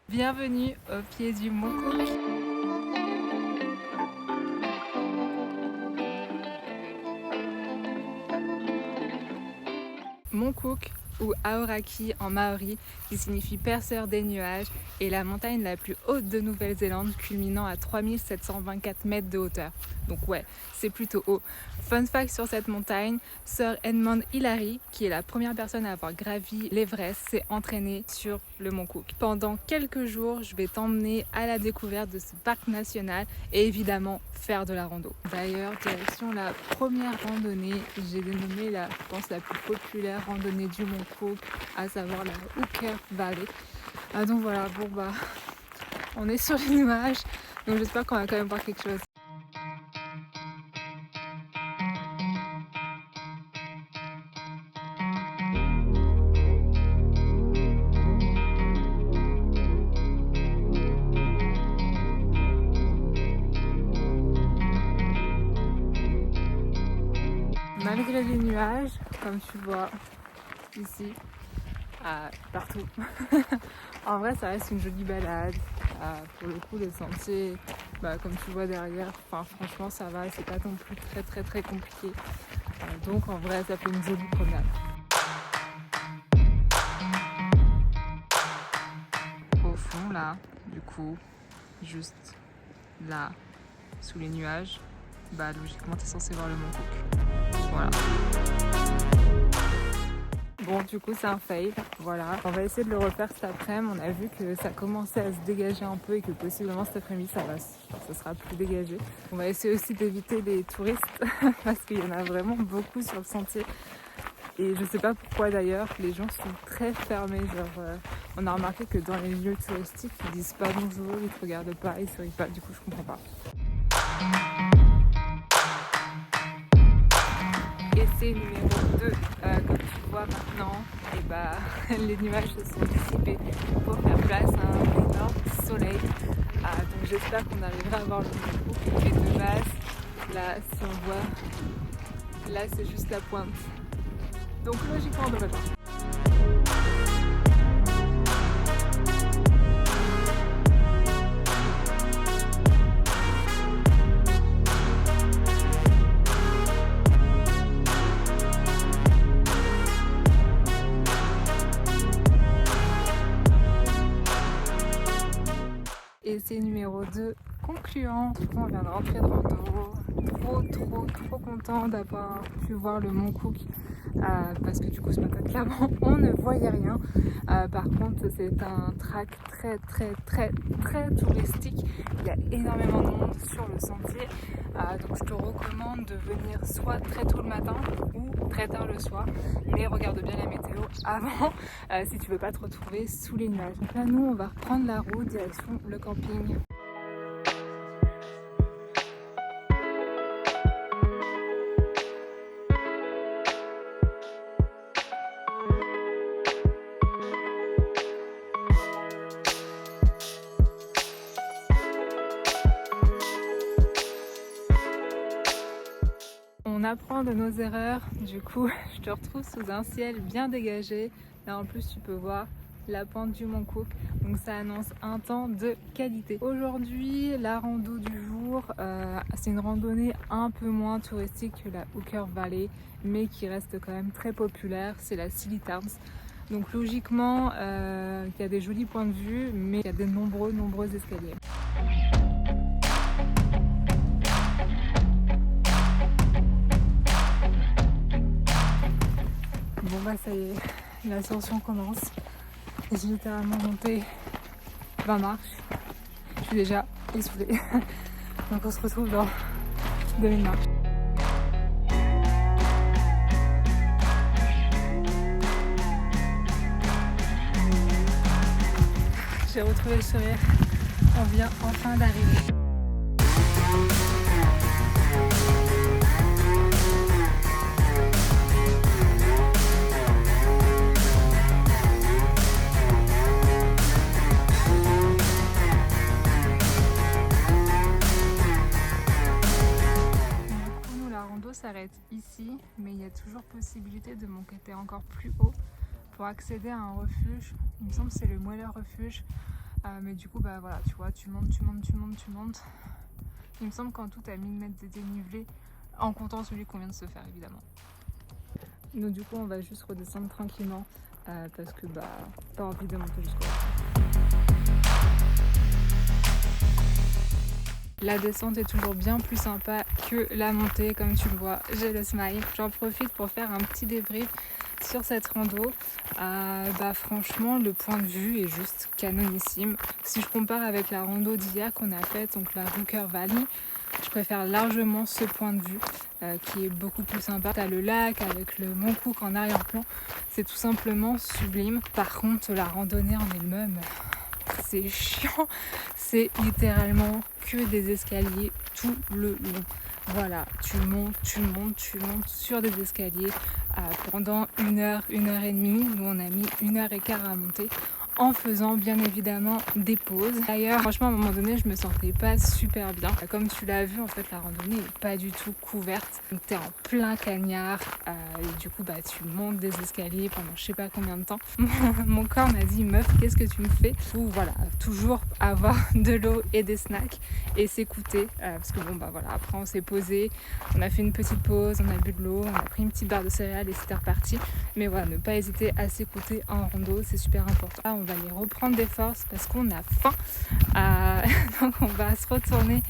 Bienvenue au pied du Mont Cook. Mont Cook ou Aoraki en maori, qui signifie perceur des nuages, est la montagne la plus haute de Nouvelle-Zélande, culminant à 3724 mètres de hauteur. Donc ouais, c'est plutôt haut. Fun fact sur cette montagne, Sir Edmund Hillary, qui est la première personne à avoir gravi l'Everest, s'est entraîné sur le Mont Cook. Pendant quelques jours, je vais t'emmener à la découverte de ce parc national et évidemment faire de la rando. D'ailleurs, direction la première randonnée, j'ai dénommé la plus populaire randonnée du Mont Cook, à savoir la Hooker Valley. Donc voilà, on est sur les nuages, donc j'espère qu'on va quand même voir quelque chose. Malgré les nuages, comme tu vois ici, partout. En vrai, ça reste une jolie balade. Pour le coup, les sentiers, comme tu vois derrière, franchement, ça va. C'est pas non plus très compliqué. Donc, en vrai, ça fait une jolie promenade. Au fond, là, du coup, juste là, sous les nuages, logiquement, t'es censé voir le Mont Cook. Voilà. Bon, du coup, c'est un fail. Voilà. On va essayer de le refaire cet après-midi. On a vu que ça commençait à se dégager un peu et que possiblement cet après-midi, ça sera plus dégagé. On va essayer aussi d'éviter les touristes parce qu'il y en a vraiment beaucoup sur le sentier. Et je sais pas pourquoi d'ailleurs, les gens sont très fermés. On a remarqué que dans les lieux touristiques, ils disent pas bonjour, ils te regardent pas, ils sourient pas. Du coup, je comprends pas. Essai numéro 2, comme tu vois maintenant, les nuages se sont dissipés pour faire place à un énorme soleil. Donc j'espère qu'on arrivera à voir le Mont Cook. Et de base, là, si on voit, là c'est juste la pointe. Donc logiquement on devrait voir. Essai numéro 2 concluant. Du coup, on vient de rentrer de rando. Trop content d'avoir pu voir le Mont Cook. Parce que du coup, ce matin, clairement, on ne voyait rien. Par contre, c'est un track très touristique. Il y a énormément de monde sur le sentier. Donc, je te recommande de venir soit très tôt le matin ou très tard le soir. Mais regarde bien la météo avant si tu veux pas te retrouver sous les nuages. Donc là, nous, on va reprendre la route direction le camping. On apprend de nos erreurs, du coup je te retrouve sous un ciel bien dégagé. Là en plus tu peux voir la pente du Mont Cook, donc ça annonce un temps de qualité. Aujourd'hui la rando du jour, c'est une randonnée un peu moins touristique que la Hooker Valley, mais qui reste quand même très populaire, c'est la Silly Tarns. Donc logiquement il y a des jolis points de vue, mais il y a de nombreux escaliers. Bon ça y est, l'ascension commence. J'ai littéralement monté 20 marches. Je suis déjà essoufflée. Donc on se retrouve dans 2000 marches. J'ai retrouvé le sourire. On vient enfin d'arriver. S'arrête ici, mais il y a toujours possibilité de monter encore plus haut pour accéder à un refuge. Il me semble que c'est le Mweler Refuge. Mais du coup, bah voilà, tu vois, tu montes. Il me semble qu'en tout, à 1000 mètres de dénivelé, en comptant celui qu'on vient de se faire, évidemment. Donc du coup, on va juste redescendre tranquillement parce que bah, pas envie de monter jusqu'au haut. La descente est toujours bien plus sympa que la montée, comme tu le vois, j'ai le smile. J'en profite pour faire un petit débrief sur cette rando. Franchement, le point de vue est juste canonissime. Si je compare avec la rando d'hier qu'on a faite, donc la Hooker Valley, je préfère largement ce point de vue qui est beaucoup plus sympa. T'as le lac avec le Mont Cook en arrière-plan, c'est tout simplement sublime. Par contre, la randonnée en elle-même, c'est chiant, c'est littéralement que des escaliers tout le long. Voilà, tu montes sur des escaliers pendant 1 heure, 1 heure et demie. Nous on a mis 1 heure et quart à monter en faisant bien évidemment des pauses. D'ailleurs, franchement, à un moment donné, je me sentais pas super bien. Comme tu l'as vu, en fait, la randonnée est pas du tout couverte. Donc, t'es en plein cagnard et du coup, bah, tu montes des escaliers pendant je sais pas combien de temps. Mon corps m'a dit, meuf, qu'est-ce que tu me fais? Ou voilà, toujours avoir de l'eau et des snacks et s'écouter. Parce que bon, bah voilà, après on s'est posé, on a fait une petite pause, on a bu de l'eau, on a pris une petite barre de céréales et c'était reparti. Mais voilà, ne pas hésiter à s'écouter en rando, c'est super important. Là, on va aller reprendre des forces parce qu'on a faim. Donc on va se retourner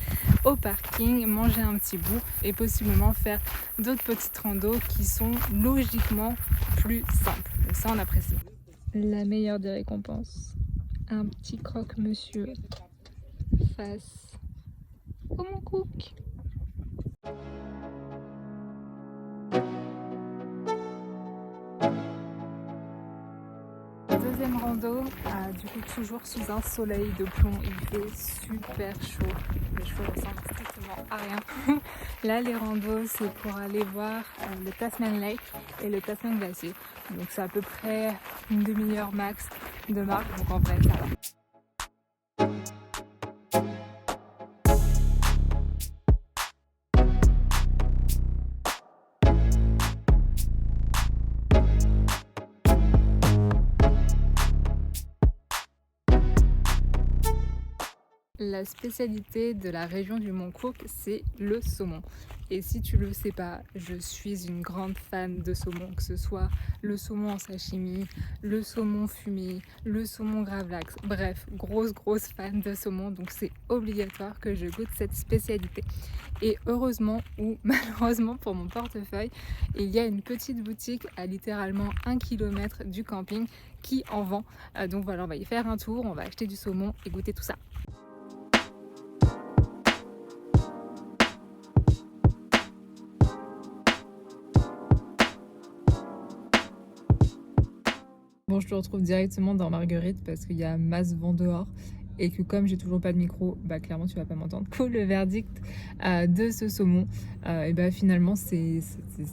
au parking, manger un petit bout et possiblement faire d'autres petites randos qui sont logiquement plus simples. Donc ça, on apprécie. La meilleure des récompenses, un petit croque-monsieur face au Mont Cook. Deuxième rando, du coup toujours sous un soleil de plomb, il fait super chaud, les cheveux ressemblent strictement à rien. Là les randos c'est pour aller voir le Tasman Lake et le Tasman Glacier, donc c'est à peu près une demi-heure max de marche, donc en vrai ça va. La spécialité de la région du Mont Cook, c'est le saumon. Et si tu le sais pas, je suis une grande fan de saumon, que ce soit le saumon en sashimi, le saumon fumé, le saumon gravlax. Bref, grosse fan de saumon, donc c'est obligatoire que je goûte cette spécialité. Et heureusement ou malheureusement pour mon portefeuille, il y a une petite boutique à littéralement 1 km du camping qui en vend. Donc voilà, on va y faire un tour, on va acheter du saumon et goûter tout ça. Bon, je te retrouve directement dans Marguerite parce qu'il y a masse vent dehors et que comme j'ai toujours pas de micro, bah clairement tu vas pas m'entendre. Cool, le verdict de ce saumon, et bah finalement c'est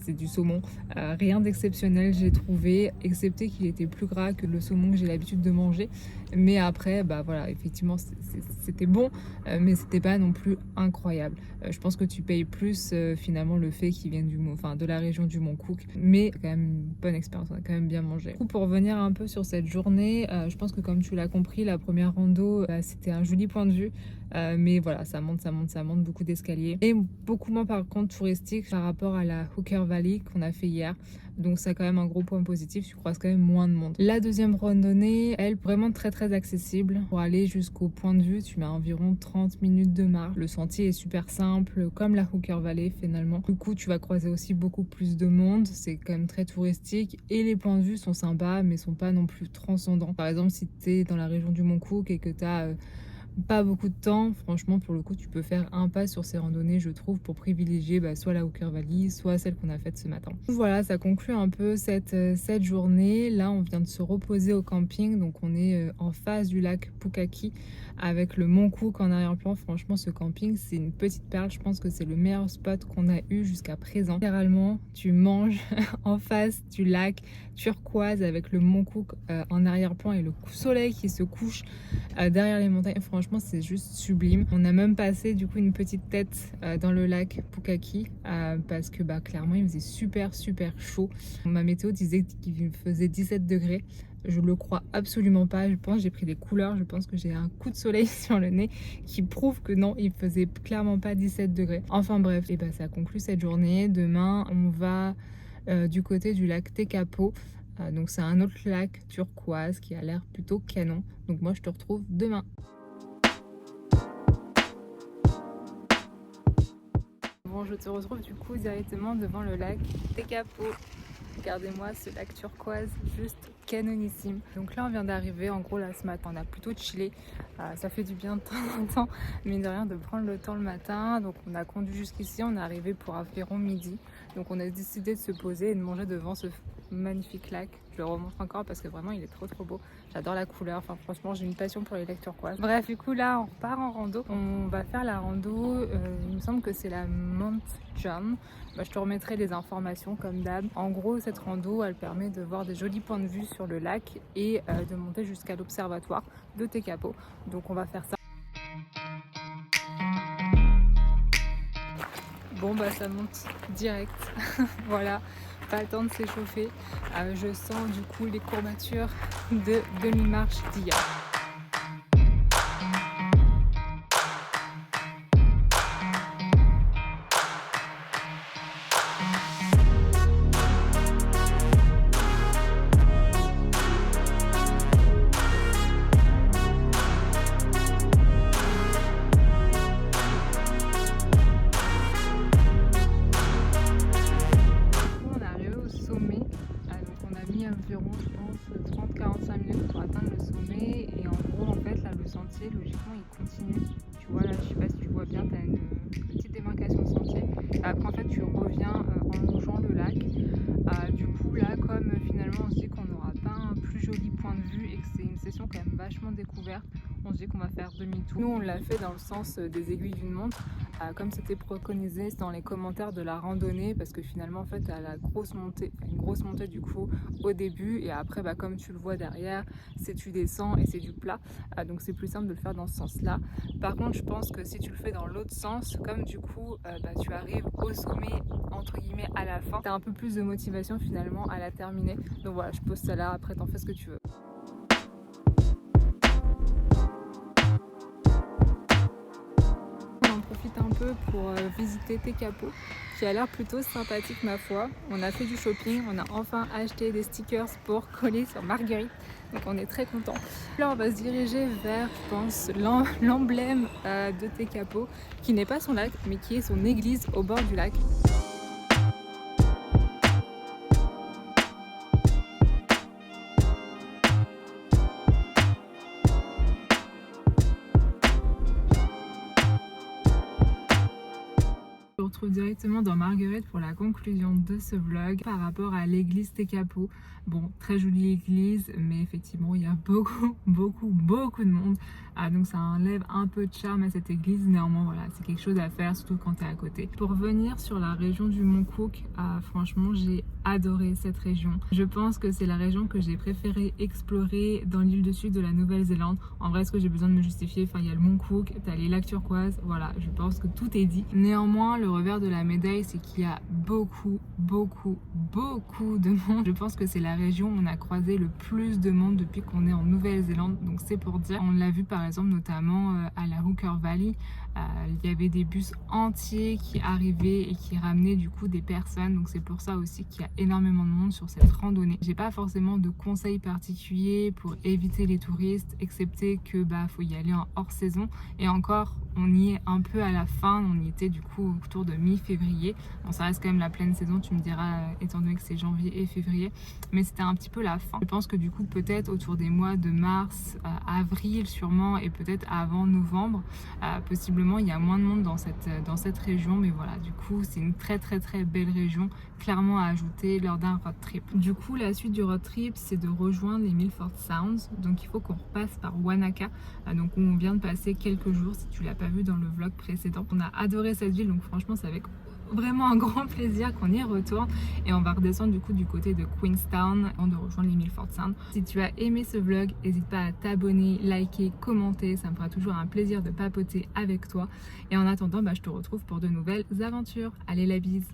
du saumon, rien d'exceptionnel j'ai trouvé, excepté qu'il était plus gras que le saumon que j'ai l'habitude de manger. Mais après, bah voilà, effectivement c'était bon, mais c'était pas non plus incroyable. Je pense que tu payes plus finalement le fait qu'il vienne de la région du Mont Cook, mais quand même une bonne expérience, on a quand même bien mangé. Du coup, pour revenir un peu sur cette journée, je pense que comme tu l'as compris, la première rando, c'était un joli point de vue, mais voilà, ça monte, beaucoup d'escaliers et beaucoup moins par contre touristique par rapport à la Hooker Valley qu'on a fait hier. Donc c'est quand même un gros point positif, tu croises quand même moins de monde. La deuxième randonnée, elle, vraiment très accessible. Pour aller jusqu'au point de vue, tu mets environ 30 minutes de marche. Le sentier est super simple, comme la Hooker Valley finalement. Du coup, tu vas croiser aussi beaucoup plus de monde, c'est quand même très touristique. Et les points de vue sont sympas, mais sont pas non plus transcendants. Par exemple, si tu es dans la région du Mont Cook et que tu as pas beaucoup de temps, franchement pour le coup tu peux faire un pas sur ces randonnées je trouve pour privilégier soit la Hooker Valley, soit celle qu'on a faite ce matin. Voilà, ça conclut un peu cette journée. Là on vient de se reposer au camping, donc on est en face du lac Pukaki avec le Mont Cook en arrière-plan. Franchement ce camping c'est une petite perle, je pense que c'est le meilleur spot qu'on a eu jusqu'à présent. Littéralement tu manges en face du lac turquoise avec le Mont Cook en arrière-plan et le soleil qui se couche derrière les montagnes. Franchement c'est juste sublime. On a même passé du coup une petite tête dans le lac Pukaki parce que clairement il faisait super chaud. Ma météo disait qu'il faisait 17 degrés. Je le crois absolument pas. Je pense que j'ai pris des couleurs. Je pense que j'ai un coup de soleil sur le nez qui prouve que non, il faisait clairement pas 17 degrés. Enfin bref, et ça conclut cette journée. Demain, on va du côté du lac Tekapo. Donc c'est un autre lac turquoise qui a l'air plutôt canon. Donc moi, je te retrouve demain. Bon, je te retrouve du coup directement devant le lac Tekapo. Regardez-moi ce lac turquoise, juste canonissime. Donc là on vient d'arriver, en gros là ce matin on a plutôt chillé, ça fait du bien de temps en temps, mine de rien, de prendre le temps le matin. Donc on a conduit jusqu'ici, on est arrivé pour environ midi. Donc on a décidé de se poser et de manger devant ce magnifique lac. Je le remontre encore parce que vraiment il est trop beau. J'adore la couleur, enfin franchement j'ai une passion pour les lacs turquoises. Bref, du coup là on repart en rando. On va faire la rando, il me semble que c'est la Mount John. Je te remettrai les informations comme d'hab. En gros cette rando elle permet de voir des jolis points de vue sur le lac et de monter jusqu'à l'observatoire de Tekapo. Donc on va faire ça. Bon ça monte direct. Voilà, pas le temps de s'échauffer. Je sens du coup les courbatures de demi-marche d'hier. Environ je pense 30-45 minutes pour atteindre le sommet et en gros en fait là le sentier logiquement il continue, tu vois là je sais pas si tu vois bien, tu as une petite démarcation de sentier, après en fait tu reviens en longeant le lac. Du coup là comme finalement on se dit qu'on n'aura pas un plus joli point de vue et que c'est une session quand même vachement découverte, on se dit qu'on va faire demi-tour. Nous on l'a fait dans le sens des aiguilles d'une montre, comme c'était préconisé dans les commentaires de la randonnée, parce que finalement en fait à la grosse montée, une grosse montée du coup au début et après comme tu le vois derrière c'est tu descends et c'est du plat, donc c'est plus simple de le faire dans ce sens là. Par contre je pense que si tu le fais dans l'autre sens, comme du coup tu arrives au sommet entre guillemets à la fin, tu as un peu plus de motivation finalement à la terminer. Donc voilà, je pose ça là, après t'en fais ce que tu veux. On en profite un peu pour visiter Tekapo qui a l'air plutôt sympathique ma foi. On a fait du shopping, on a enfin acheté des stickers pour coller sur Marguerite, donc on est très contents. Là on va se diriger vers, je pense, l'emblème de Tekapo, qui n'est pas son lac mais qui est son église au bord du lac. Je me retrouve directement dans Marguerite pour la conclusion de ce vlog par rapport à l'église Tekapo. Bon, très jolie église, mais effectivement il y a beaucoup de monde, donc ça enlève un peu de charme à cette église. Néanmoins voilà, c'est quelque chose à faire, surtout quand tu es à côté. Pour revenir sur la région du Mont Cook, franchement j'ai adoré cette région. Je pense que c'est la région que j'ai préféré explorer dans l'île du Sud de la Nouvelle-Zélande. En vrai, est-ce que j'ai besoin de me justifier? Enfin, il y a le Mont Cook, t'as les lacs turquoises, voilà, je pense que tout est dit. Néanmoins, le revers de la médaille, c'est qu'il y a beaucoup de monde. Je pense que c'est la région où on a croisé le plus de monde depuis qu'on est en Nouvelle-Zélande, donc c'est pour dire. On l'a vu par exemple notamment à la Hooker Valley, il y avait des bus entiers qui arrivaient et qui ramenaient du coup des personnes, donc c'est pour ça aussi qu'il y a énormément de monde sur cette randonnée. J'ai pas forcément de conseils particuliers pour éviter les touristes, excepté que faut y aller en hors saison, et encore on y est un peu à la fin, on y était du coup autour de mi-février. Bon, ça reste quand même la pleine saison, tu me diras, étant donné que c'est janvier et février, mais c'était un petit peu la fin. Je pense que du coup peut-être autour des mois de mars, avril sûrement, et peut-être avant novembre, possiblement il y a moins de monde dans cette région, mais voilà, du coup c'est une très belle région, clairement à ajouter lors d'un road trip. Du coup la suite du road trip c'est de rejoindre les Milford Sounds, donc il faut qu'on repasse par Wanaka, donc où on vient de passer quelques jours si tu l'as pas vu dans le vlog précédent. On a adoré cette ville, donc franchement c'est avec vraiment un grand plaisir qu'on y retourne, et on va redescendre du coup du côté de Queenstown avant de rejoindre les Milford Sounds. Si tu as aimé ce vlog, n'hésite pas à t'abonner, liker, commenter, ça me fera toujours un plaisir de papoter avec toi, et en attendant je te retrouve pour de nouvelles aventures. Allez, la bise.